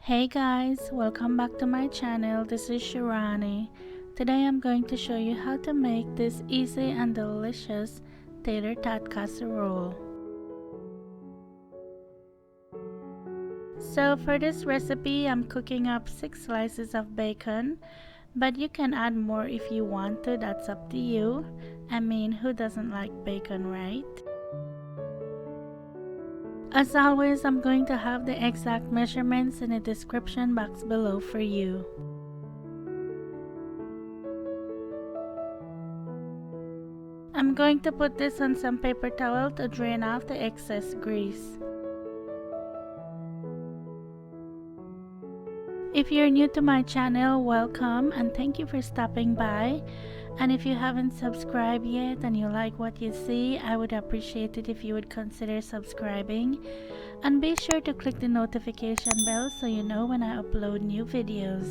Hey guys, welcome back to my channel. This is Shirani. Today I'm going to show you how to make this easy and delicious Tater Tot Casserole. So for this recipe, I'm cooking up 6 slices of bacon, but you can add more if you want to, that's up to you. I mean, who doesn't like bacon, right? As always, I'm going to have the exact measurements in the description box below for you. I'm going to put this on some paper towel to drain off the excess grease. If you're new to my channel, welcome and thank you for stopping by. And if you haven't subscribed yet and you like what you see, I would appreciate it if you would consider subscribing. And be sure to click the notification bell so you know when I upload new videos.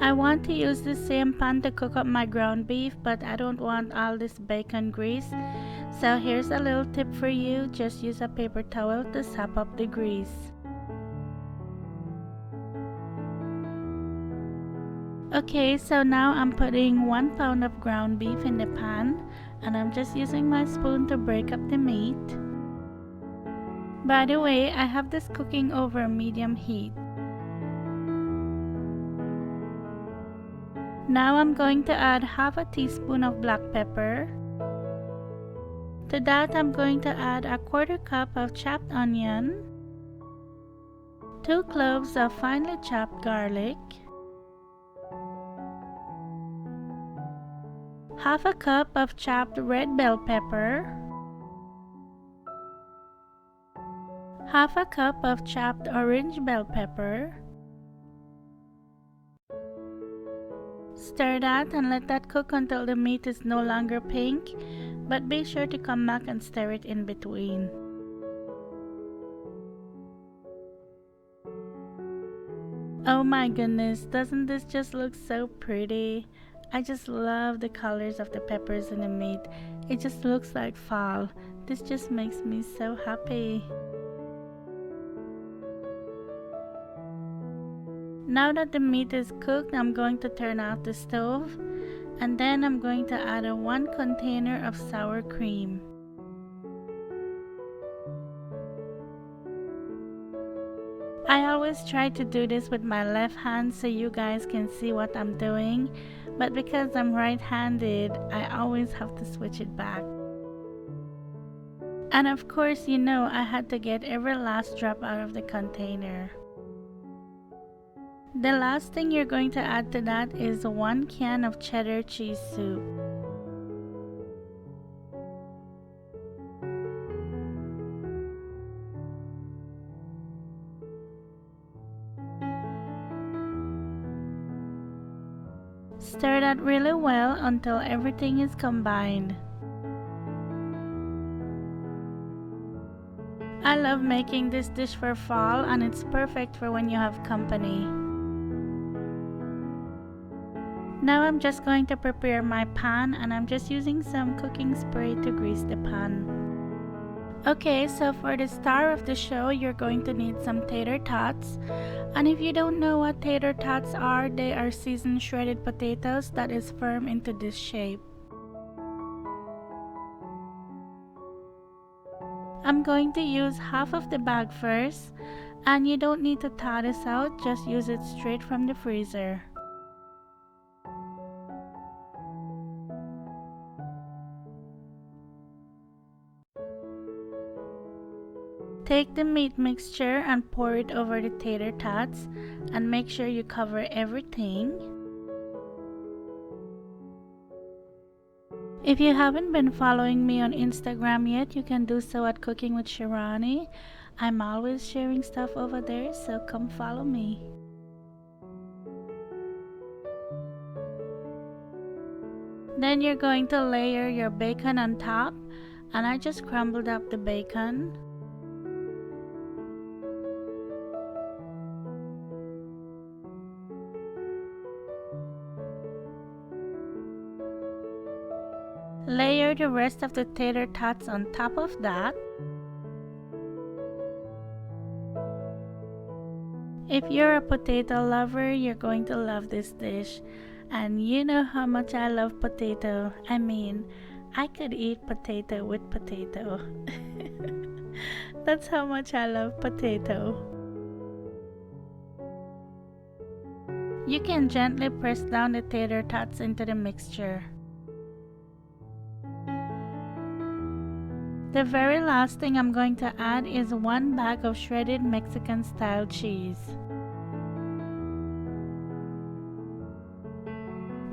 I want to use the same pan to cook up my ground beef, but I don't want all this bacon grease. So here's a little tip for you, just use a paper towel to sop up the grease. Okay, so now I'm putting 1 pound of ground beef in the pan, and I'm just using my spoon to break up the meat. By the way, I have this cooking over medium heat. Now I'm going to add half a teaspoon of black pepper. To that I'm going to add a 1/4 cup of chopped onion, 2 cloves of finely chopped garlic, half a cup of chopped red bell pepper, half a cup of chopped orange bell pepper. Stir that and let that cook until the meat is no longer pink, but be sure to come back and stir it in between. Oh my goodness, doesn't this just look so pretty? I just love the colors of the peppers in the meat. It just looks like fall. This just makes me so happy. Now that the meat is cooked, I'm going to turn off the stove, and then I'm going to add 1 container of sour cream. I always try to do this with my left hand so you guys can see what I'm doing, but because I'm right-handed, I always have to switch it back. And of course, you know I had to get every last drop out of the container. The last thing you're going to add to that is 1 can of cheddar cheese soup. Stir that really well until everything is combined. I love making this dish for fall, and it's perfect for when you have company. Now I'm just going to prepare my pan, and I'm just using some cooking spray to grease the pan. Okay, so for the star of the show, you're going to need some tater tots. And if you don't know what tater tots are, they are seasoned shredded potatoes that is firm into this shape. I'm going to use half of the bag first, and you don't need to thaw this out, just use it straight from the freezer. Take the meat mixture and pour it over the tater tots, and make sure you cover everything. If you haven't been following me on Instagram yet, you can do so at Cooking with Shirani. I'm always sharing stuff over there, so come follow me. Then you're going to layer your bacon on top, and I just crumbled up the bacon. Layer layer the rest of the tater tots on top of that. If you're a potato lover, you're going to love this dish. And you know how much I love potato. I mean, I could eat potato with potato. That's how much I love potato. You can gently press down the tater tots into the mixture. The very last thing I'm going to add is 1 bag of shredded Mexican style cheese.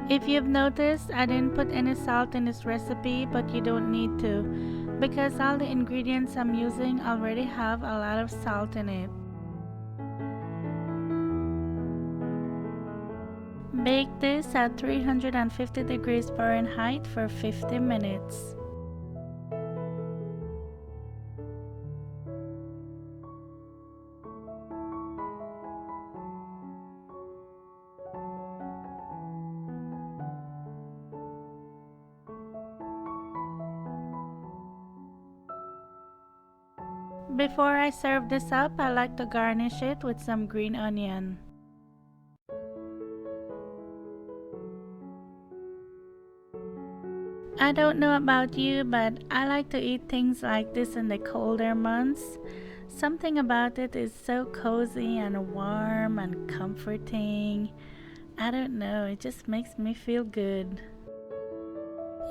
If you've noticed, I didn't put any salt in this recipe, but you don't need to, because all the ingredients I'm using already have a lot of salt in it. Bake this at 350 degrees Fahrenheit for 50 minutes. Before I serve this up, I like to garnish it with some green onion. I don't know about you, but I like to eat things like this in the colder months. Something about it is so cozy and warm and comforting. I don't know, it just makes me feel good.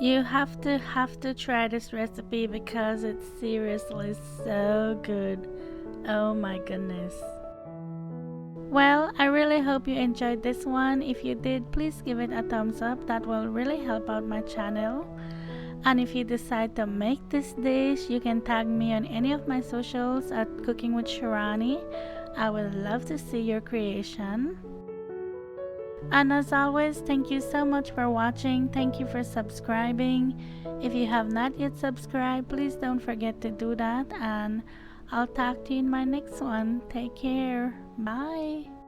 You have to try this recipe because it's seriously so good. Oh my goodness. Well, I really hope you enjoyed this one. If you did, please give it a thumbs up. That will really help out my channel. And if you decide to make this dish, you can tag me on any of my socials at Cooking with Shirani. I would love to see your creation. And as always, thank you so much for watching. Thank you for subscribing. If you have not yet subscribed, please don't forget to do that. And I'll talk to you in my next one. Take care. Bye.